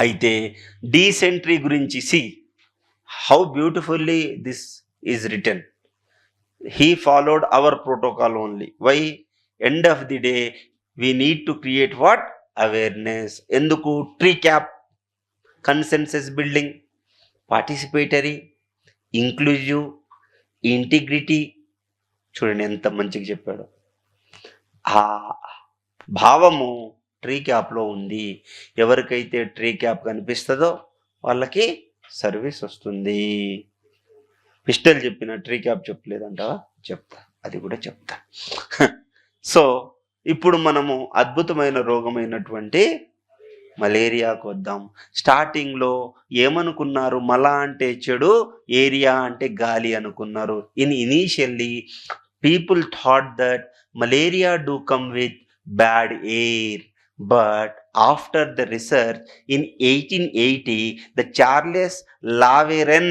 అయితే డీసెంట్రీ గురించి how beautifully this is return. He followed our protocol only. Why? End of the day, we need to create what? Awareness. Enduku tree cap, consensus building, participatory, inclusive, integrity. చూడండి ఎంత మంచిగా చెప్పాడు. ఆ భావము tree క్యాప్లో ఉంది. ఎవరికైతే tree cap కనిపిస్తుందో వాళ్ళకి సర్వీస్ వస్తుంది. పిస్టల్ చెప్పిన ట్రీ క్యాప్ చెప్పలేదంటావా? చెప్తా, అది కూడా చెప్తా. సో ఇప్పుడు మనము అద్భుతమైన రోగమైనటువంటి మలేరియాకు వద్దాం. స్టార్టింగ్లో ఏమనుకున్నారు? మల అంటే చెడు, ఏరియా అంటే గాలి అనుకున్నారు. Initially people thought that malaria do come with bad air. But after the research in 1880, the Charles Laveren,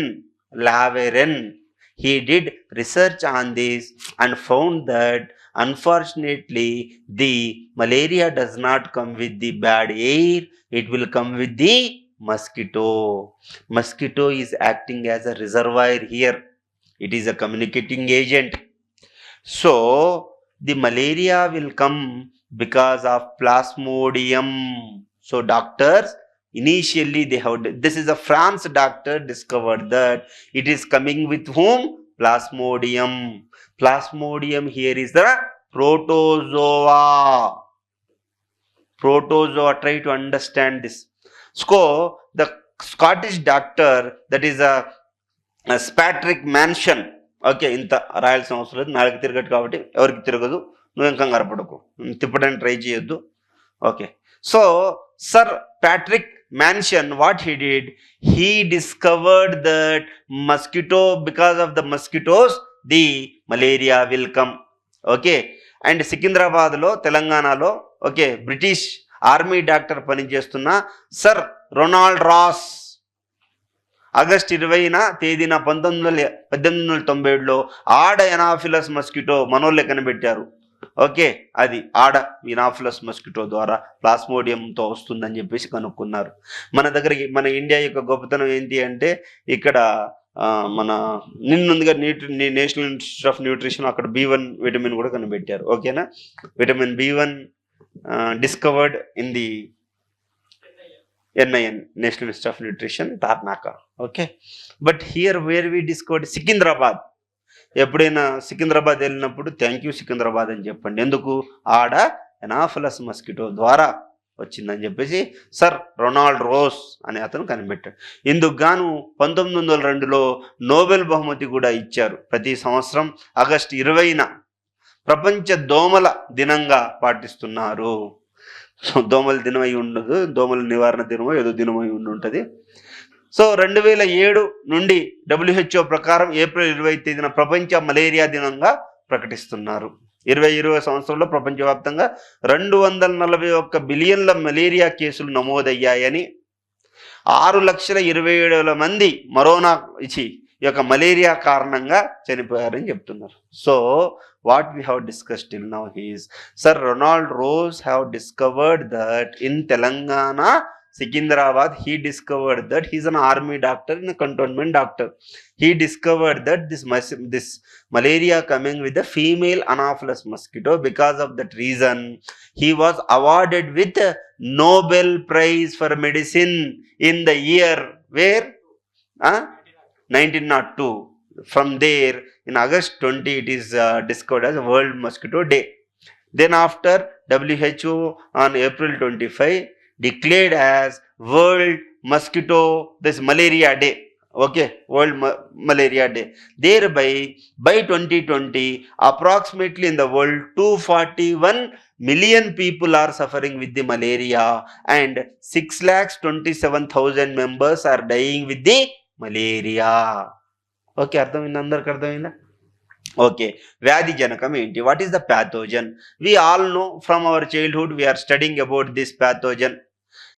he did research on this and found that unfortunately the malaria does not come with the bad air, it will come with the mosquito. Mosquito is acting as a reservoir here. It is a communicating agent. So the malaria will come because of plasmodium. So doctors initially this is a France doctor discovered that it is coming with whom? Plasmodium. Plasmodium here is the protozoa. Try to understand this. So the Scottish doctor, that is a Patrick Manson. Okay, ఇంత రాయాల్సిన అవసరం లేదు, నాలుగు తిరగట్టు కాబట్టి ఎవరికి తిరగదు, నువ్వేం కంగారు పడకు, తిప్పడానికి ట్రై చేయొద్దు. Okay, so sir Patrick Manson, what he did, he discovered that mosquito, because of the mosquitoes the malaria will come. Okay, and సికింద్రాబాద్లో, తెలంగాణలో, ఓకే, బ్రిటిష్ ఆర్మీ డాక్టర్ పనిచేస్తున్న సర్ రొనాల్డ్ రాస్ ఆగస్ట్ 20న 1897లో ఆడ Anopheles mosquito మనోళ్ళే కనిపెట్టారు. Okay, అది ఆడ Anopheles mosquito ద్వారా ప్లాస్మోడియంతో వస్తుందని చెప్పేసి కనుక్కున్నారు. మన దగ్గరికి, మన ఇండియా యొక్క గొప్పతనం ఏంటి అంటే, ఇక్కడ మన నిన్నుందిగా నేషనల్ ఇన్స్టిట్యూట్ ఆఫ్ న్యూట్రిషన్, అక్కడ B1 విటమిన్ కూడా కనిపెట్టారు. ఓకేనా, vitamin B1 discovered in the NIN, National Institute of Nutrition, Tarnaka. Okay, but here where we discovered Secunderabad. ఎప్పుడైనా సికింద్రాబాద్ వెళ్ళినప్పుడు థ్యాంక్ యూ సికింద్రాబాద్ అని చెప్పండి. ఎందుకు? ఆడ ఎనాఫిలస్ మస్కిటో ద్వారా వచ్చిందని చెప్పేసి సర్ రొనాల్డ్ రోస్ అనే అతను కనిపెట్టాడు. ఇందుకు గాను 1902లో నోబెల్ బహుమతి కూడా ఇచ్చారు. ప్రతి సంవత్సరం ఆగస్టు 20న ప్రపంచ దోమల దినంగా పాటిస్తున్నారు. సో దోమల దినం అయి ఉండదు, దోమల నివారణ దినమో ఏదో దినం అయి ఉంటుంది. సో 2007 నుండి WHO ప్రకారం ఏప్రిల్ 20న ప్రపంచ మలేరియా దినంగా ప్రకటిస్తున్నారు. 2020 సంవత్సరంలో ప్రపంచవ్యాప్తంగా 241 బిలియన్ల మలేరియా కేసులు నమోదయ్యాయని, 6,27,000 మంది ఈ యొక్క మలేరియా కారణంగా చనిపోయారని చెప్తున్నారు. So what we have discussed till now is Sir Ronald Rose have discovered that in Telangana, Secunderabad, he discovered that he's an army doctor and a cantonment doctor. He discovered that this malaria coming with the female Anopheles mosquito. Because of that reason, he was awarded with a Nobel Prize for Medicine in the year where 1902. From there, in August 20, it is discovered as World Mosquito Day. Then after, WHO on April 25 declared as World Malaria Day. Okay, World Malaria Day. Thereby, by 2020, approximately in the world 241 million people are suffering with the malaria and 6,27,000 members are dying with the malaria. Okay, అర్థమైందా? అందరికి అర్థమైందా? Okay, వ్యాధి జనకం ఏంటి? What is the pathogen? We all know from our childhood, we are studying about this pathogen.